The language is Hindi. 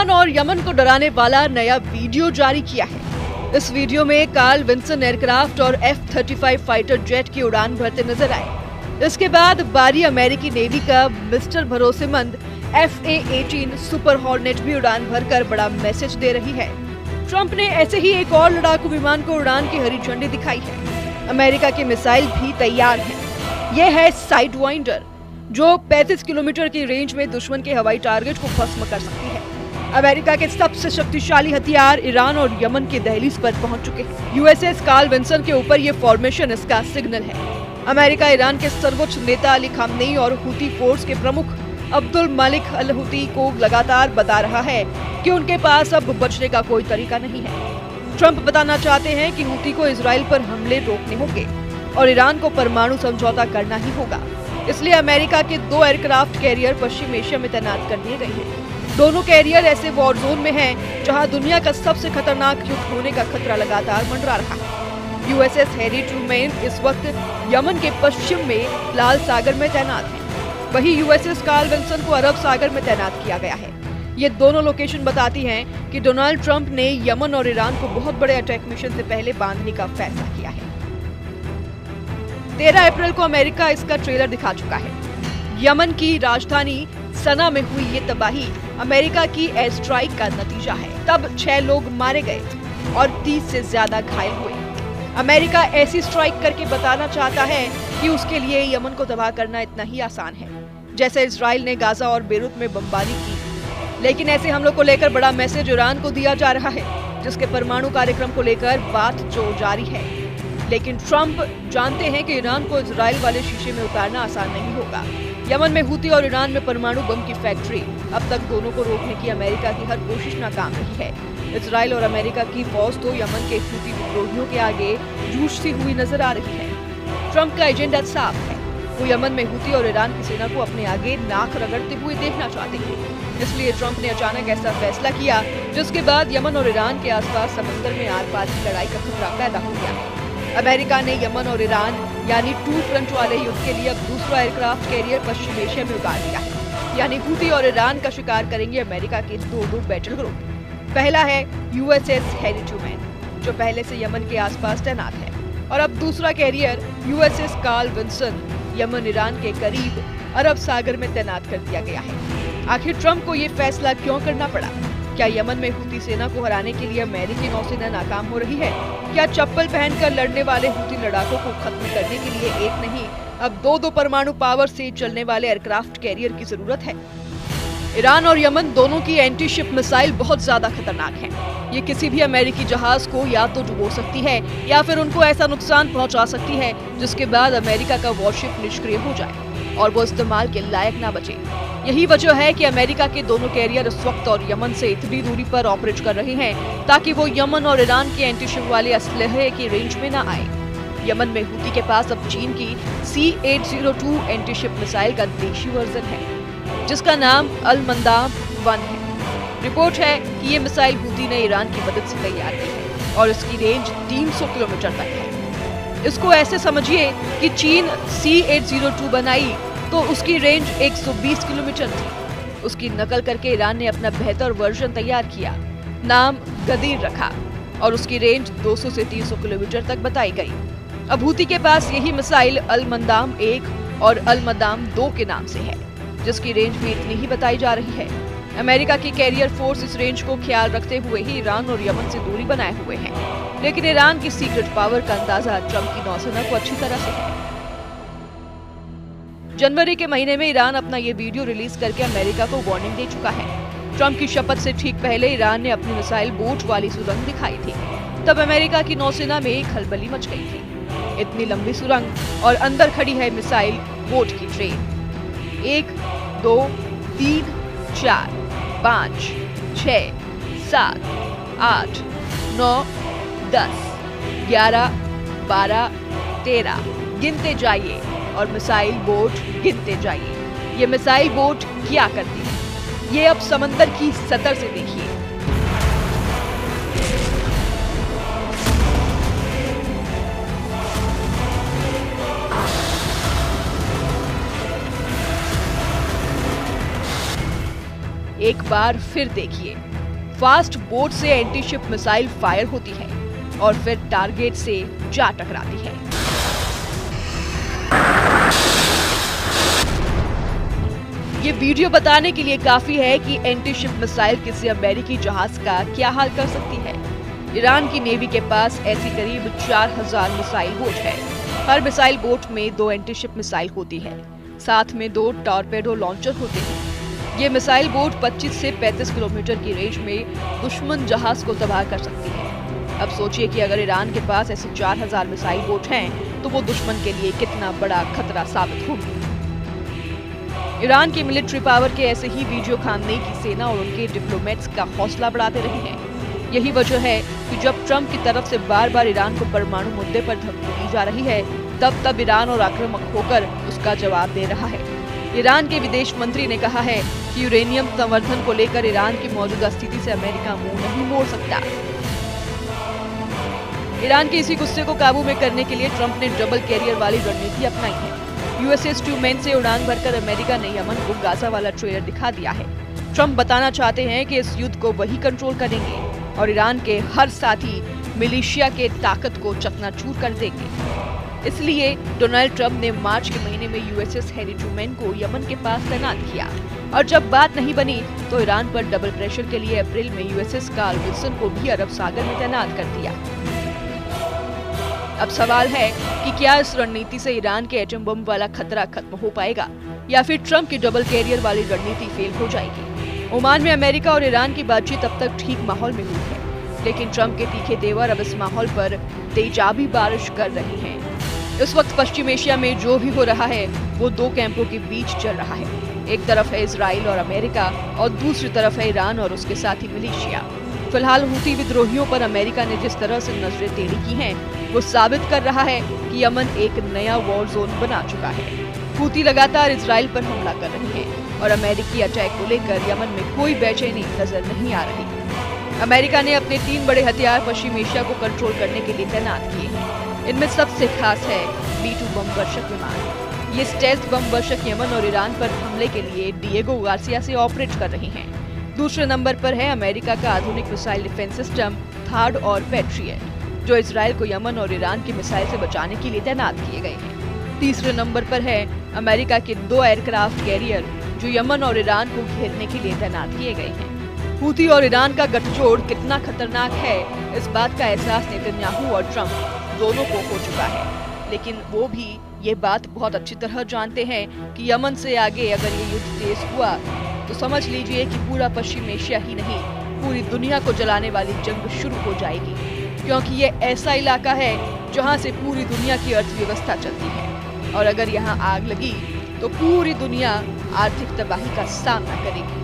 ईरान और यमन को डराने वाला नया वीडियो जारी किया है। इस वीडियो में कार्ल विंसन एयरक्राफ्ट और F-35 फाइटर जेट की उड़ान भरते नजर आए। इसके बाद बारी अमेरिकी नेवी का मिस्टर भरोसेमंद FA-18 सुपर हॉर्नेट भी उड़ान भरकर बड़ा मैसेज दे रही है। ट्रंप ने ऐसे ही एक और लड़ाकू विमान को उड़ान की हरी झंडी दिखाई है। अमेरिका की मिसाइल भी तैयार है। यह है साइडवाइंडर, जो 35 किलोमीटर की रेंज में दुश्मन के हवाई टारगेट को भस्म कर सकती है। अमेरिका के सबसे शक्तिशाली हथियार ईरान और यमन की दहलीज पर पहुंच चुके हैं। USS कार्ल विंसन के ऊपर ये फॉर्मेशन इसका सिग्नल है। अमेरिका ईरान के सर्वोच्च नेता अली खामनेई और हुती फोर्स के प्रमुख अब्दुल मलिक अल हुती को लगातार बता रहा है कि उनके पास अब बचने का कोई तरीका नहीं है। ट्रंप बताना चाहते हैं कि हुती को इजराइल पर हमले रोकने होंगे और ईरान को परमाणु समझौता करना ही होगा। इसलिए अमेरिका के 2 एयरक्राफ्ट कैरियर पश्चिम एशिया में तैनात कर दिए गए हैं। दोनों कैरियर ऐसे वॉर जोन में हैं जहां दुनिया का सबसे खतरनाक युद्ध होने का खतरा लगातार मंडरा रहा है। USS हैरी ट्रूमैन इस वक्त यमन के पश्चिम में लाल सागर में तैनात है। वहीं USS कार्ल विंसन को अरब सागर में तैनात किया गया है। ये दोनों लोकेशन बताती हैं कि डोनाल्ड ट्रंप ने यमन और ईरान को बहुत बड़े अटैक मिशन से पहले बांधने का फैसला किया है। 13 अप्रैल को अमेरिका इसका ट्रेलर दिखा चुका है। यमन की राजधानी सना में हुई ये तबाही अमेरिका की एयर स्ट्राइक का नतीजा है। तब 6 लोग मारे गए और 30 से ज्यादा घायल हुए। अमेरिका ऐसी स्ट्राइक करके बताना चाहता है कि उसके लिए यमन को तबाह करना इतना ही आसान है जैसे इजराइल ने गाजा और बेरूत में बमबारी की। लेकिन ऐसे हमलों को लेकर बड़ा मैसेज ईरान को दिया जा रहा है, जिसके परमाणु कार्यक्रम को लेकर बात जो जारी है। लेकिन ट्रंप जानते हैं कि ईरान को इजराइल वाले शीशे में उतारना आसान नहीं होगा। यमन में हुती और ईरान में परमाणु बम की फैक्ट्री, अब तक दोनों को रोकने की अमेरिका की हर कोशिश नाकाम रही है। इजराइल और अमेरिका की फौज तो यमन के हुती विद्रोहियों के आगे जूझती हुई नजर आ रही है। ट्रंप का एजेंडा साफ है, वो यमन में हुती और ईरान की सेना को अपने आगे नाक रगड़ते हुए देखना चाहते हैं। इसलिए ट्रंप ने अचानक ऐसा फैसला किया, जिसके बाद यमन और ईरान के आसपास समंदर में आर पार की लड़ाई का खतरा पैदा हो गया है। अमेरिका ने यमन और ईरान यानी 2 फ्रंट वाले युद्ध के लिए अब दूसरा एयरक्राफ्ट कैरियर पश्चिम एशिया में उतार दिया है। यानी हुती और ईरान का शिकार करेंगे अमेरिका के 2 बैटल ग्रुप। पहला है USS हैरी ट्रूमैन, जो पहले से यमन के आसपास तैनात है, और अब दूसरा carrier USS Carl Vinson Yemen Iran के करीब अरब सागर में तैनात कर दिया गया है। आखिर ट्रंप को ये फैसला क्यों करना पड़ा? क्या यमन में हुती सेना को हराने के लिए अमेरिकी नौसेना नाकाम हो रही है? क्या चप्पल पहनकर लड़ने वाले हुती लड़ाकों को खत्म करने के लिए एक नहीं, अब 2 परमाणु पावर से चलने वाले एयरक्राफ्ट कैरियर की जरूरत है? ईरान और यमन दोनों की एंटी शिप मिसाइल बहुत ज्यादा खतरनाक है। ये किसी भी अमेरिकी जहाज को या तो डुबो सकती है या फिर उनको ऐसा नुकसान पहुंचा सकती है जिसके बाद अमेरिका का वॉरशिप निष्क्रिय हो जाए और वो इस्तेमाल के लायक ना बचे। यही वजह है कि अमेरिका के दोनों कैरियर इस वक्त और यमन से इतनी दूरी पर ऑपरेट कर रहे हैं ताकि वो यमन और ईरान के एंटी शिप वाले असलहे की रेंज में ना आए। यमन में हुती के पास अब चीन की C-802 एंटी शिप मिसाइल का देशी वर्जन है, जिसका नाम अल-मंदाम 1 है। रिपोर्ट है कि ये मिसाइल हुती ने ईरान की मदद से तैयार की है और इसकी रेंज 300 किलोमीटर तक है। इसको ऐसे समझिए कि चीन C-802 बनाई तो उसकी रेंज 120 किलोमीटर थी। उसकी नकल करके ईरान ने अपना बेहतर वर्जन तैयार किया, नाम गदीर रखा, और उसकी रेंज 200 से 300 किलोमीटर तक बताई गई। अब हुती के पास यही मिसाइल अल-मंदाम 1 और अल-मंदाम 2 के नाम से है, जिसकी रेंज भी इतनी ही बताई जा रही है। अमेरिका की कैरियर फोर्स इस रेंज को ख्याल रखते हुए ही ईरान और यमन से दूरी बनाए हुए हैं। लेकिन ईरान की सीक्रेट पावर का अंदाजा ट्रंप की नौसेना को अच्छी तरह से है। जनवरी के महीने में ईरान अपना ये वीडियो रिलीज करके अमेरिका को वार्निंग दे चुका है। ट्रंप की शपथ से ठीक पहले ईरान ने अपनी मिसाइल बोट वाली सुरंग दिखाई थी। तब अमेरिका की नौसेना में खलबली मच गई थी। इतनी लंबी सुरंग और अंदर खड़ी है मिसाइल बोट की ट्रेन। 1, 2, 3, 4, 5, 6, 7, 8, 9, 10, 11, 12, 13 गिनते जाइए और मिसाइल बोट गिनते जाइए। ये मिसाइल बोट क्या करती है, ये अब समंदर की सतह से देखिए। एक बार फिर देखिए। फास्ट बोट से एंटी शिप मिसाइल फायर होती है और फिर टारगेट से जा टकराती है। ये वीडियो बताने के लिए काफी है कि एंटी शिप मिसाइल किसी अमेरिकी जहाज का क्या हाल कर सकती है। ईरान की नेवी के पास ऐसी करीब 4000 मिसाइल बोट है। हर मिसाइल बोट में 2 एंटी शिप मिसाइल होती है, साथ में 2 टॉर्पेडो लॉन्चर होते हैं। ये मिसाइल बोट 25 से 35 किलोमीटर की रेंज में दुश्मन जहाज को तबाह कर सकती है। अब सोचिए कि अगर ईरान के पास ऐसी 4000 मिसाइल बोट हैं, तो वो दुश्मन के लिए कितना बड़ा खतरा साबित होगी। ईरान की मिलिट्री पावर के ऐसे ही वीडियो खामनेई की सेना और उनके डिप्लोमेट्स का हौसला बढ़ाते रहे हैं। यही वजह है कि जब ट्रंप की तरफ से बार बार ईरान को परमाणु मुद्दे पर धमकी दी जा रही है, तब ईरान और आक्रामक होकर उसका जवाब दे रहा है। ईरान के विदेश मंत्री ने कहा है कि यूरेनियम संवर्धन को लेकर ईरान की मौजूदा स्थिति से अमेरिका मुंह नहीं मोड़ सकता। ईरान के इसी गुस्से को काबू में करने के लिए ट्रंप ने डबल कैरियर वाली रणनीति अपनाई है। USS ट्रूमैन से उड़ान भरकर अमेरिका ने यमन को गाजा वाला ट्रेलर दिखा दिया है। ट्रंप बताना चाहते हैं कि इस युद्ध को वही कंट्रोल करेंगे और ईरान के हर साथी मिलिशिया के ताकत को चकनाचूर कर देंगे। इसलिए डोनाल्ड ट्रंप ने मार्च के महीने में USS हैरी ट्रूमैन को यमन के पास तैनात किया और जब बात नहीं बनी तो ईरान पर डबल प्रेशर के लिए अप्रैल में USS कार्ल विल्सन को भी अरब सागर में तैनात कर दिया। अब सवाल है कि क्या इस रणनीति से ईरान के एटम बम वाला खतरा खत्म हो पाएगा या फिर ट्रंप की डबल कैरियर वाली रणनीति फेल हो जाएगी। ओमान में अमेरिका और ईरान की बातचीत अब तक ठीक माहौल में हुई है, लेकिन ट्रंप के तीखे तेवर अब इस माहौल पर तेजाबी बारिश कर रही हैं। इस वक्त पश्चिम एशिया में जो भी हो रहा है वो 2 कैंपों के बीच चल रहा है। एक तरफ है इजराइल और अमेरिका और दूसरी तरफ है ईरान और उसके साथी मिलिशिया। फिलहाल हूती विद्रोहियों पर अमेरिका ने जिस तरह से नजरें टेढ़ी की हैं, वो साबित कर रहा है कि यमन एक नया वॉर जोन बना चुका है। हूती लगातार इजराइल पर हमला कर रही हैं और अमेरिकी अटैक को लेकर यमन में कोई बेचैनी नजर नहीं आ रही। अमेरिका ने अपने 3 बड़े हथियार पश्चिम एशिया को कंट्रोल करने के लिए तैनात किए हैं। इनमें सबसे खास है B-2 बम वर्षक विमान। ये स्टेल्थ बम वर्षक यमन और ईरान पर हमले के लिए डिएगो गार्सिया से ऑपरेट कर रही हैं। दूसरे नंबर पर है अमेरिका का आधुनिक मिसाइल डिफेंस सिस्टम थार्ड और पैट्रियट, जो इजराइल को यमन और ईरान की मिसाइल से बचाने के लिए तैनात किए गए हैं। तीसरे नंबर पर है अमेरिका के 2 एयरक्राफ्ट कैरियर, जो यमन और ईरान को घेरने के लिए तैनात किए गए हैं। हूती और ईरान का गठजोड़ कितना खतरनाक है, इस बात का एहसास नेतन्याहू और ट्रंप दोनों को हो चुका है, लेकिन वो भी ये बात बहुत अच्छी तरह जानते हैं कि यमन से आगे अगर ये युद्ध तेज हुआ तो समझ लीजिए कि पूरा पश्चिम एशिया ही नहीं, पूरी दुनिया को जलाने वाली जंग शुरू हो जाएगी, क्योंकि ये ऐसा इलाका है जहां से पूरी दुनिया की अर्थव्यवस्था चलती है और अगर यहाँ आग लगी तो पूरी दुनिया आर्थिक तबाही का सामना करेगी।